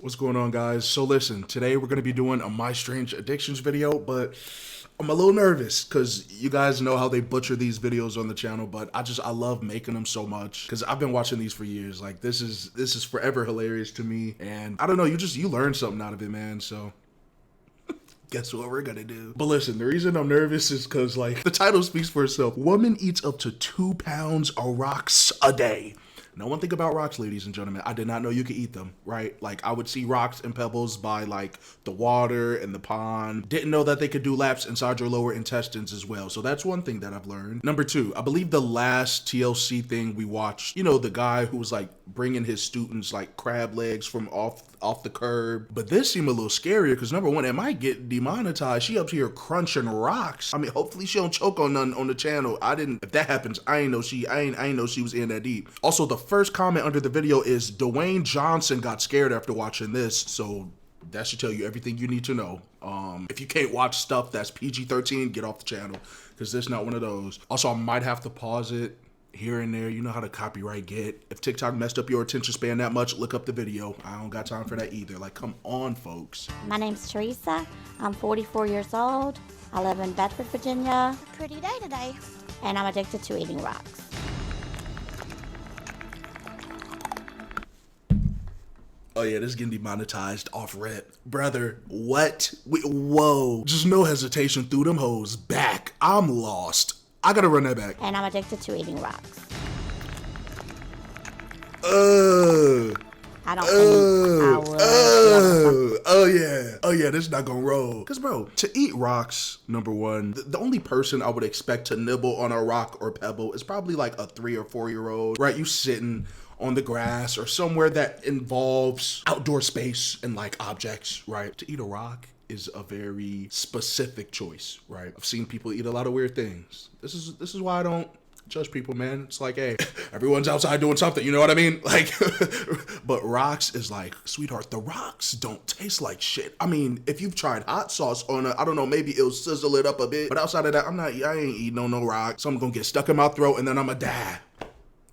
What's going on, guys? So listen, today we're going to be doing a My Strange Addictions video, but I'm a little nervous because you guys know how they butcher these videos on the channel, but I love making them so much because I've been watching these for years. Like this is forever hilarious to me, and I don't know, you learn something out of it, man. So guess what we're gonna do. But listen, the reason I'm nervous is because like the title speaks for itself. Woman eats up to 2 pounds of rocks a day. Now, one thing about rocks, ladies and gentlemen, I did not know you could eat them, right? Like, I would see rocks and pebbles by, like, the water and the pond. Didn't know that they could do laps inside your lower intestines as well. So that's one thing that I've learned. Number 2, I believe the last TLC thing we watched, you know, the guy who was, like, bringing his students, like, crab legs from off the curb. But this seemed a little scarier because, number 1, it might get demonetized. She up here crunching rocks. I mean, hopefully she don't choke on none on the channel. If that happens, I ain't know she was in that deep. Also, the first comment under the video is Dwayne Johnson got scared after watching this, so that should tell you everything you need to know. If you can't watch stuff that's PG-13, get off the channel because this is not one of those. Also, I might have to pause it here and there. You know how the copyright get. If TikTok messed up your attention span that much, look up the video. I don't got time for that either. Like, come on, folks. My name's Theresa. I'm 44 years old. I live in Bedford, Virginia. Pretty day today. And I'm addicted to eating rocks. Oh yeah, this is getting demonetized off rip. Brother, what? Whoa. Just no hesitation through them hoes. Back. I'm lost. I gotta run that back. And I'm addicted to eating rocks. I don't think I would. Oh yeah, this is not gonna roll. Cause bro, to eat rocks, number 1, the only person I would expect to nibble on a rock or pebble is probably like a 3 or 4 year old, right? You sitting on the grass or somewhere that involves outdoor space and like objects, right? To eat a rock is a very specific choice, right? I've seen people eat a lot of weird things. This is why I don't judge people, man. It's like, hey, everyone's outside doing something, you know what I mean? Like, but rocks is like, sweetheart, the rocks don't taste like shit. I mean, if you've tried hot sauce on I don't know, maybe it'll sizzle it up a bit, but outside of that, I ain't eating no rock. Something gonna get stuck in my throat and then I'ma die.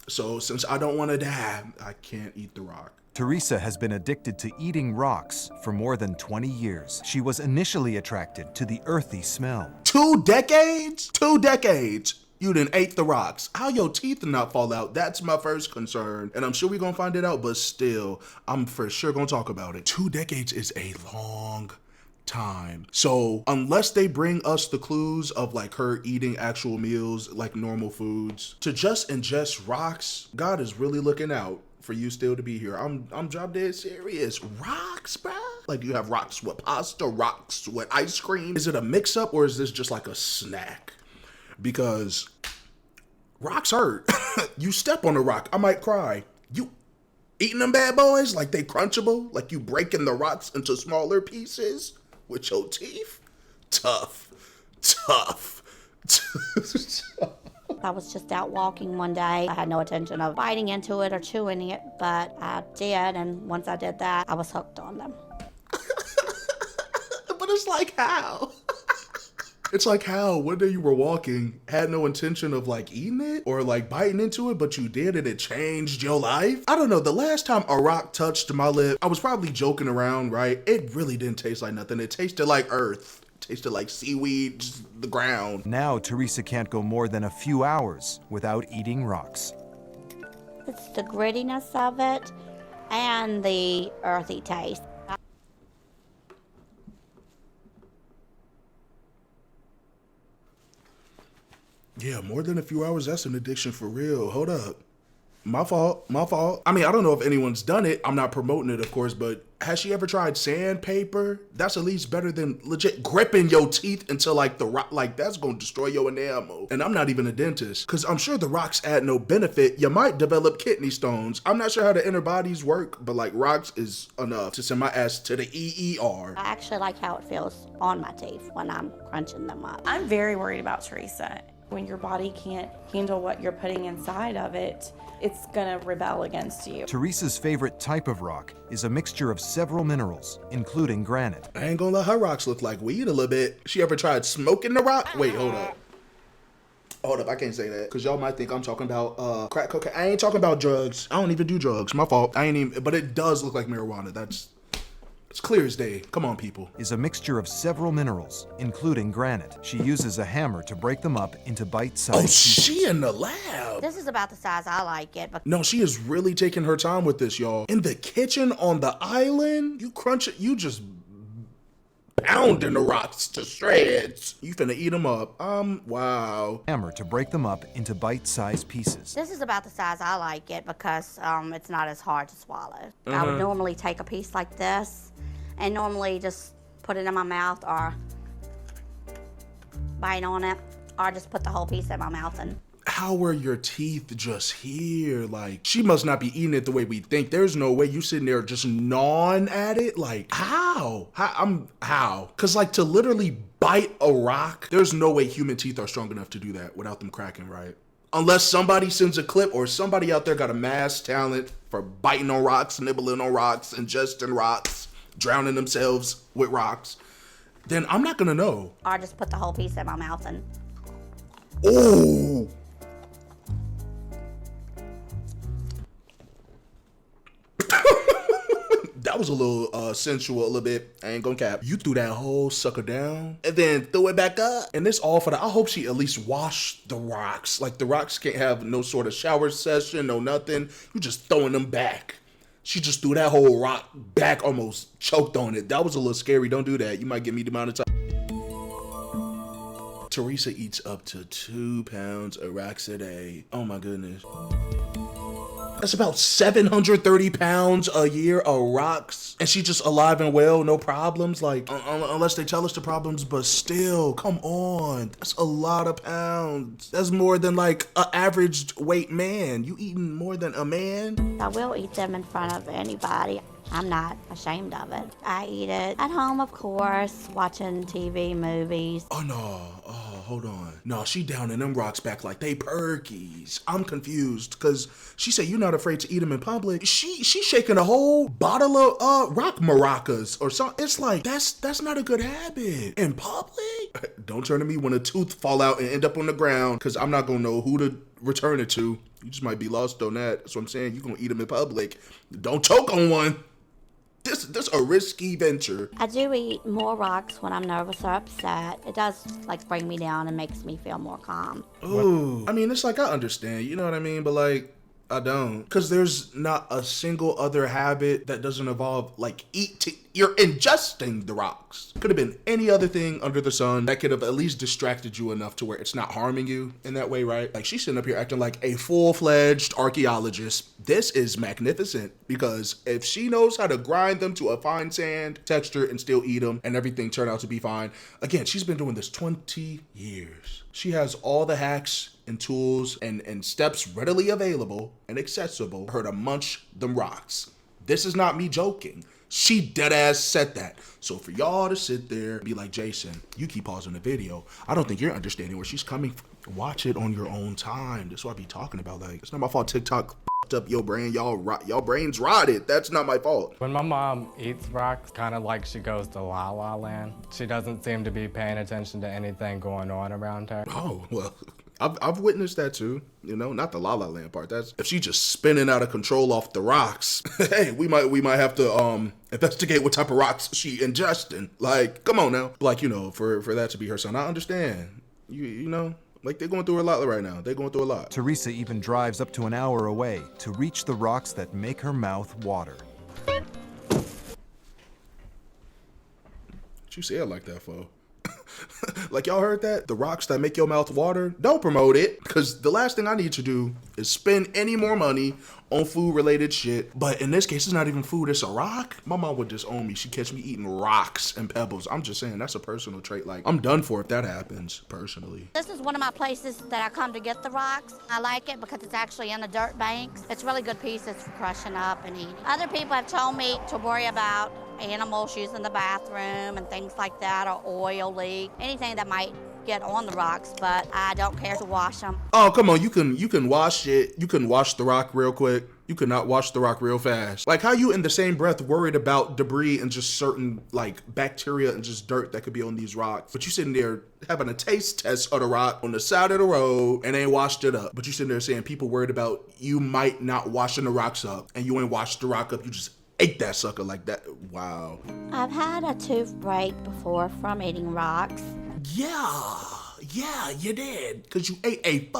So since I don't want to die, I can't eat the rock. Theresa has been addicted to eating rocks for more than 20 years. She was initially attracted to the earthy smell. 2 decades? 2 decades. You done ate the rocks. How your teeth not fall out? That's my first concern. And I'm sure we're gonna find it out, but still, I'm for sure gonna talk about it. 2 decades is a long time. So unless they bring us the clues of like her eating actual meals like normal foods, to just ingest rocks, God is really looking out for you still to be here. I'm drop dead serious. Rocks, bro? Like, you have rocks with pasta, rocks with ice cream. Is it a mix up or is this just like a snack? Because rocks hurt. You step on a rock, I might cry. You eating them bad boys like they crunchable, like you breaking the rocks into smaller pieces with your teeth? Tough. I was just out walking one day. I had no intention of biting into it or chewing it, but I did, and once I did that, I was hooked on them. But it's like how? It's like how one day you were walking, had no intention of like eating it or like biting into it, but you did and it changed your life? I don't know, the last time a rock touched my lip, I was probably joking around, right? It really didn't taste like nothing. It tasted like earth. It tasted like seaweed, just the ground. Now, Theresa can't go more than a few hours without eating rocks. It's the grittiness of it and the earthy taste. Yeah, more than a few hours, that's an addiction for real. Hold up. My fault. I mean, I don't know if anyone's done it. I'm not promoting it, of course, but has she ever tried sandpaper? That's at least better than legit gripping your teeth into like the rock. Like, that's gonna destroy your enamel. And I'm not even a dentist, because I'm sure the rocks add no benefit. You might develop kidney stones. I'm not sure how the inner bodies work, but like rocks is enough to send my ass to the EER. I actually like how it feels on my teeth when I'm crunching them up. I'm very worried about Theresa. When your body can't handle what you're putting inside of it, it's gonna rebel against you. Theresa's favorite type of rock is a mixture of several minerals, including granite. I ain't gonna let her rocks look like weed a little bit. She ever tried smoking the rock? Wait, hold up. Hold up, I can't say that because y'all might think I'm talking about crack cocaine. I ain't talking about drugs. I don't even do drugs. My fault. I ain't even, but it does look like marijuana. That's It's clear as day. Come on, people. is a mixture of several minerals, including granite. She uses a hammer to break them up into bite-sized Oh, pieces. she in the lab. This is about the size I like it, but No, she is really taking her time with this, y'all. In the kitchen on the island, you crunch it, you just pounding the rocks to shreds. You finna eat them up. Wow. Hammer to break them up into bite-sized pieces. this is about the size I like it because it's not as hard to swallow. I would normally take a piece like this and normally just put it in my mouth or bite on it or just put the whole piece in my mouth and How are your teeth just here? Like, she must not be eating it the way we think. There's no way you sitting there just gnawing at it. Like, how? How? Cause like to literally bite a rock, there's no way human teeth are strong enough to do that without them cracking, right? Unless somebody sends a clip or somebody out there got a mass talent for biting on rocks, nibbling on rocks, ingesting rocks, drowning themselves with rocks, then I'm not gonna know. or just put the whole piece in my mouth and Ooh. That was a little sensual, a little bit. I ain't gonna cap. You threw that whole sucker down and then threw it back up. And this all for the, I hope she at least washed the rocks. Like the rocks can't have no sort of shower session, no nothing. You just throwing them back. She just threw that whole rock back, almost choked on it. That was a little scary. Don't do that. You might get me demonetized. Theresa eats up to 2 pounds of rocks a day. Oh my goodness. That's about 730 pounds a year of rocks. And she just alive and well, no problems. Like, unless they tell us the problems, but still, come on. That's a lot of pounds. That's more than like an average weight man. You eating more than a man? I will eat them in front of anybody. I'm not ashamed of it. I eat it at home, of course, watching TV, movies. Oh no, oh, hold on. No, she down in them rocks back like they perkies. I'm confused, cause she said you're not afraid to eat them in public. She shaking a whole bottle of rock maracas or something. It's like, that's not a good habit. In public? Don't turn to me when a tooth fall out and end up on the ground, cause I'm not gonna know who to return it to. You just might be lost on that. That's what I'm saying. You gonna eat them in public. Don't choke on one. This a risky venture. I do eat more rocks when I'm nervous or upset. It does like bring me down and makes me feel more calm. Ooh. I mean, it's like, I understand, you know what I mean? But like, I don't. Because there's not a single other habit that doesn't involve like you're ingesting the rocks. Could have been any other thing under the sun that could have at least distracted you enough to where it's not harming you in that way, right? Like she's sitting up here acting like a full-fledged archaeologist. This is magnificent because if she knows how to grind them to a fine sand texture and still eat them and everything turned out to be fine. Again, she's been doing this 20 years. She has all the hacks and tools and steps readily available and accessible for her to munch them rocks. This is not me joking. She dead ass said that. So for y'all to sit there and be like, Jason, you keep pausing the video. I don't think you're understanding where she's coming from. Watch it on your own time. That's what I be talking about. Like, it's not my fault TikTok up your brain. Y'all brains rotted. That's not my fault. When my mom eats rocks, kind of like she goes to La La Land. She doesn't seem to be paying attention to anything going on around her. Oh, well, I've witnessed that too, you know, not the La La Land part. That's if she just spinning out of control off the rocks. Hey, we might have to investigate what type of rocks she ingesting. Like, come on now. Like, you know, for that to be her son, I understand. You know, like they're going through a lot right now. They're going through a lot. Theresa even drives up to an hour away to reach the rocks that make her mouth water. What you say it like that for? Like, y'all heard that? The rocks that make your mouth water? Don't promote it, because the last thing I need to do is spend any more money on food-related shit. But in this case, it's not even food, it's a rock. My mom would disown me. She'd catch me eating rocks and pebbles. I'm just saying, that's a personal trait. Like, I'm done for if that happens, personally. This is one of my places that I come to get the rocks. I like it because it's actually in the dirt banks. It's really good pieces for crushing up and eating. Other people have told me to worry about animals using the bathroom and things like that, or oil leak, anything that might get on the rocks, but I don't care to wash them. Oh, come on, you can wash it. You can wash the rock real quick. You cannot wash the rock real fast. Like, how you in the same breath worried about debris and just certain like bacteria and just dirt that could be on these rocks, but you sitting there having a taste test of the rock on the side of the road and ain't washed it up. But you sitting there saying people worried about you might not washing the rocks up, and you ain't washed the rock up. You just ate that sucker like that. Wow. I've had a tooth break before from eating rocks. Yeah, you did. Because you ate a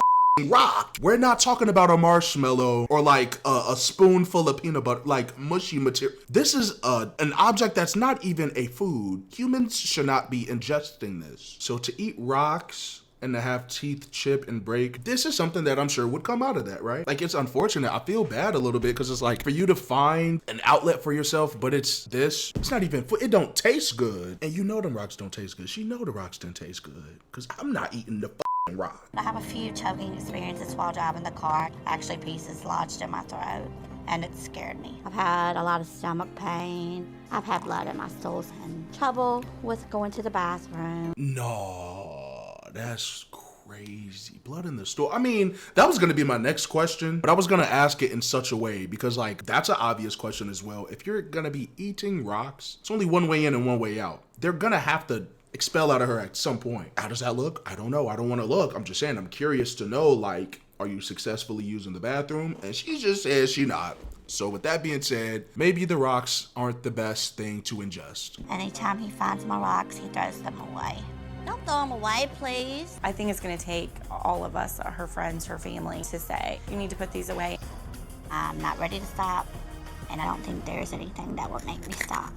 rock. We're not talking about a marshmallow or like a spoonful of peanut butter, like mushy material. This is an object that's not even a food. Humans should not be ingesting this. So to eat rocks and to have teeth chip and break, this is something that I'm sure would come out of that, right? Like, it's unfortunate. I feel bad a little bit because it's like for you to find an outlet for yourself, but it's this. It's not even, it don't taste good. And you know them rocks don't taste good. She know the rocks didn't taste good because I'm not eating the rock. I have a few choking experiences while driving the car. Actually, pieces lodged in my throat, and it scared me. I've had a lot of stomach pain. I've had blood in my stools and trouble with going to the bathroom. No, that's crazy. Blood in the stool. I mean, that was gonna be my next question, but I was gonna ask it in such a way because, like, that's an obvious question as well. If you're gonna be eating rocks, it's only one way in and one way out. They're gonna have to expel out of her at some point. How does that look? I don't know. I don't want to look. I'm just saying, I'm curious to know, like, are you successfully using the bathroom? And she just says she not. So with that being said, maybe the rocks aren't the best thing to ingest. Anytime he finds my rocks, he throws them away. Don't throw them away, please. I think it's going to take all of us, her friends, her family, to say, you need to put these away. I'm not ready to stop, and I don't think there's anything that would make me stop.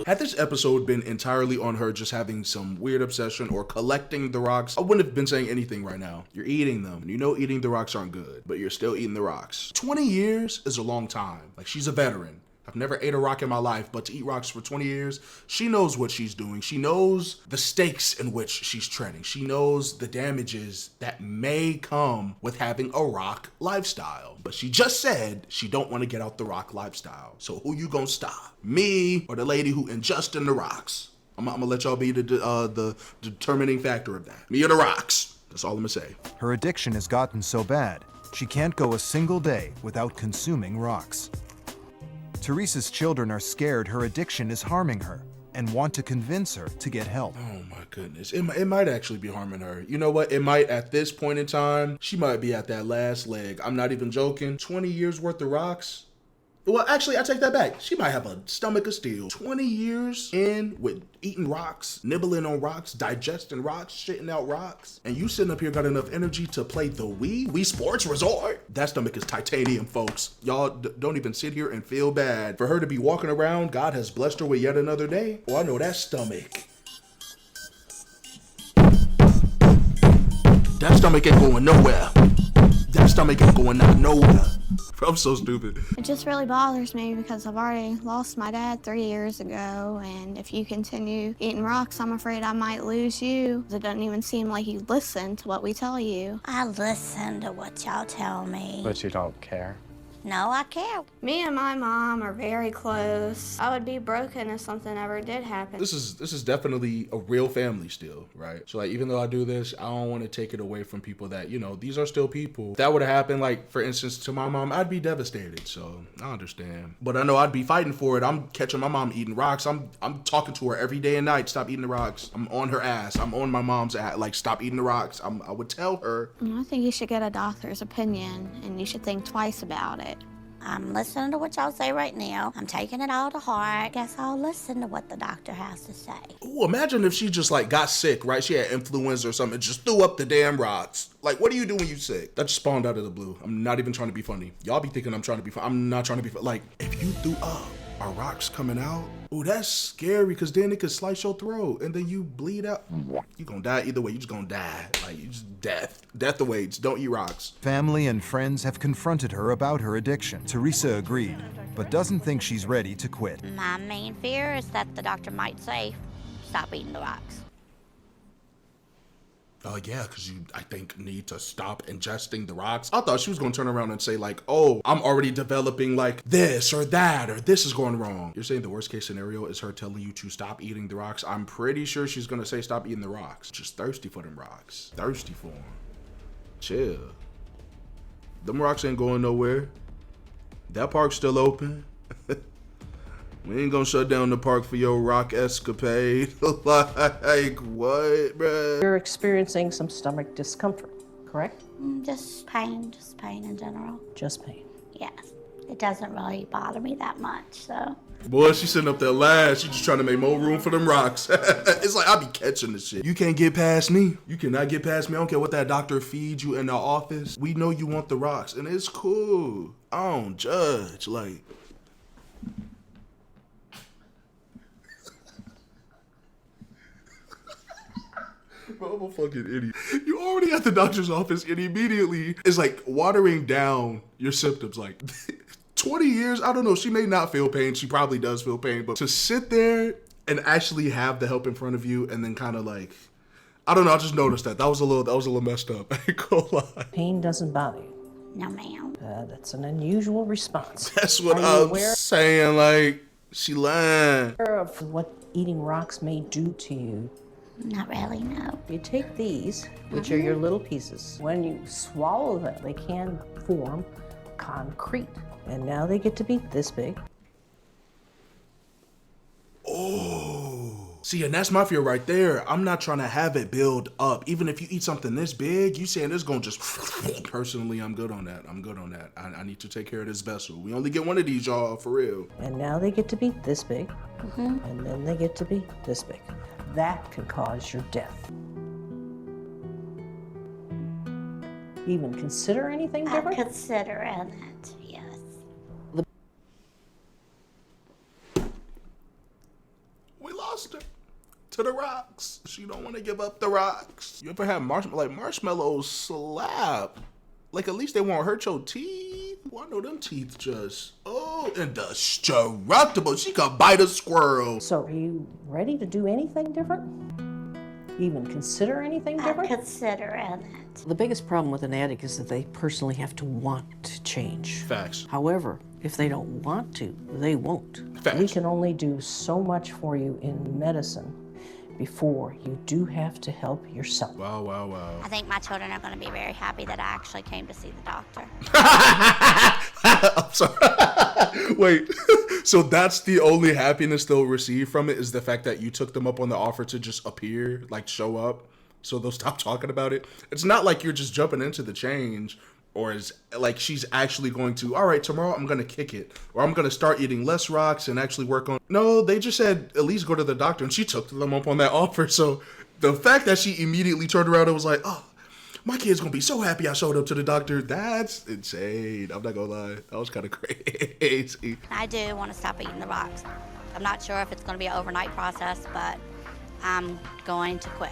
Had this episode been entirely on her just having some weird obsession or collecting the rocks, I wouldn't have been saying anything right now. You're eating them, and you know eating the rocks aren't good, but you're still eating the rocks. 20 years is a long time. Like, she's a veteran. I've never ate a rock in my life, but to eat rocks for 20 years, she knows what she's doing. She knows the stakes in which she's treading. She knows the damages that may come with having a rock lifestyle. But she just said she don't want to get out the rock lifestyle. So who you gonna stop? Me or the lady who ingesting the rocks? I'm gonna let y'all be the determining factor of that. Me or the rocks. That's all I'm gonna say. Her addiction has gotten so bad, she can't go a single day without consuming rocks. Teresa's children are scared her addiction is harming her and want to convince her to get help. Oh my goodness. It might actually be harming her. You know what? It might, at this point in time, she might be at that last leg. I'm not even joking. 20 years worth of rocks. Well, actually, I take that back. She might have a stomach of steel. 20 years in with eating rocks, nibbling on rocks, digesting rocks, shitting out rocks. And you sitting up here got enough energy to play the Wii Sports Resort? That stomach is titanium, folks. Y'all don't even sit here and feel bad. For her to be walking around, God has blessed her with yet another day. Oh, I know that stomach. That stomach ain't going nowhere. That stomach ain't going out nowhere. I'm so stupid. It just really bothers me because I've already lost my dad 3 years ago, and if you continue eating rocks, I'm afraid I might lose you. It doesn't even seem like you listen to what we tell you. I listen to what y'all tell me. But you don't care. No, I care. Me and my mom are very close. I would be broken if something ever did happen. This is definitely a real family still, right? So like, even though I do this, I don't want to take it away from people that, you know, these are still people. If that would have happened, like, for instance, to my mom, I'd be devastated. So I understand. But I know I'd be fighting for it. I'm catching my mom eating rocks. I'm talking to her every day and night. Stop eating the rocks. I'm on her ass. I'm on my mom's ass. Like, stop eating the rocks. I would tell her. I think you should get a doctor's opinion, and you should think twice about it. I'm listening to what y'all say right now. I'm taking it all to heart. Guess I'll listen to what the doctor has to say. Ooh, imagine if she just like got sick, right? She had influenza or something and just threw up the damn rocks. Like, what do you do when you sick? That just spawned out of the blue. I'm not even trying to be funny. Y'all be thinking I'm trying to be funny. I'm not trying to be funny. Like, if you threw up, are rocks coming out? Ooh, that's scary because then it could slice your throat and then you bleed out. You gonna die either way. You just gonna die. Like, you just death awaits. Don't eat rocks. Family and friends have confronted her about her addiction. Teresa agreed, but doesn't think she's ready to quit. My main fear is that the doctor might say, stop eating the rocks. Yeah, because you, I think, need to stop ingesting the rocks. I thought she was going to turn around and say, like, oh, I'm already developing, like, this or that, or this is going wrong. You're saying the worst case scenario is her telling you to stop eating the rocks? I'm pretty sure she's going to say stop eating the rocks. Just thirsty for them rocks. Thirsty for them. Chill. Them rocks ain't going nowhere. That park's still open. We ain't gonna shut down the park for your rock escapade. Like, what, bruh? You're experiencing some stomach discomfort, correct? Just pain in general. Just pain. Yes. it doesn't really bother me that much, so. Boy, she's sitting up there last. She's just trying to make more room for them rocks. It's like, I be catching this shit. You can't get past me. You cannot get past me. I don't care what that doctor feeds you in the office. We know you want the rocks, and it's cool. I don't judge. Like, bro, I'm a fucking idiot. You already at the doctor's office, and immediately it's like watering down your symptoms. Like, 20 years, I don't know, she may not feel pain. She probably does feel pain, but to sit there and actually have the help in front of you and then kind of like, I don't know, I just noticed that. That was a little messed up. I ain't gonna lie. Pain doesn't bother you. No, ma'am. That's an unusual response. That's what Are you I'm aware saying, like, she lying. of what eating rocks may do to you? Not really, no. You take these, which are your little pieces. When you swallow them, they can form concrete. And now they get to be this big. Oh. See, and that's my fear right there. I'm not trying to have it build up. Even if you eat something this big, you saying it's going to just... Personally, I'm good on that. I'm good on that. I need to take care of this vessel. We only get one of these, y'all, for real. And now they get to be this big. And then they get to be this big. That can cause your death. Even consider anything I different? consider it, yes. We lost her to the rocks. She don't want to give up the rocks. You ever have marshmallows slap? Like, at least they won't hurt your teeth. Well, I know them teeth just, indestructible. She could bite a squirrel. So are you ready to do anything different? Even consider anything I different? consider it. The biggest problem with an addict is that they personally have to want to change. Facts. However, if they don't want to, they won't. Facts. We can only do so much for you in medicine before you do have to help yourself. Wow, wow, wow. I think my children are going to be very happy that I actually came to see the doctor. I'm sorry. Wait, so that's the only happiness they'll receive from it, is the fact that you took them up on the offer to just appear, like show up, so they'll stop talking about it? It's not like you're just jumping into the change, or is like she's actually going to, all right, tomorrow I'm going to kick it, or I'm going to start eating less rocks and actually work on. No, they just said, at least go to the doctor, and she took them up on that offer. So the fact that she immediately turned around and was like, oh, my kid's going to be so happy I showed up to the doctor, that's insane. I'm not going to lie. That was kind of crazy. I do want to stop eating the rocks. I'm not sure if it's going to be an overnight process, but I'm going to quit.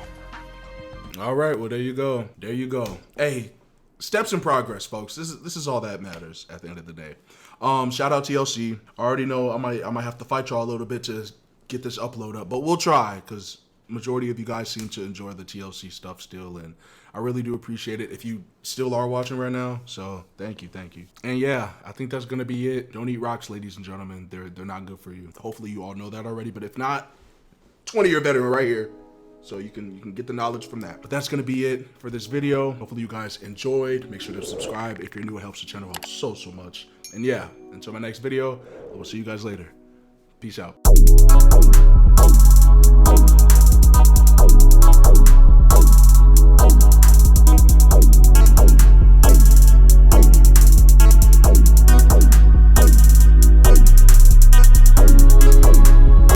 All right, well, there you go. There you go. Hey, steps in progress, folks. This is all that matters at the end of the day. Shout out TLC. I already know I might have to fight y'all a little bit to get this upload up, but we'll try, because majority of you guys seem to enjoy the TLC stuff still, and I really do appreciate it if you still are watching right now. So thank you. And yeah, I think that's gonna be it. Don't eat rocks, ladies and gentlemen. They're not good for you. Hopefully you all know that already, but if not, 20-year veteran right here. So you can get the knowledge from that. But that's gonna be it for this video. Hopefully you guys enjoyed. Make sure to subscribe if you're new. It helps the channel out so much. And yeah, until my next video, I will see you guys later. Peace out.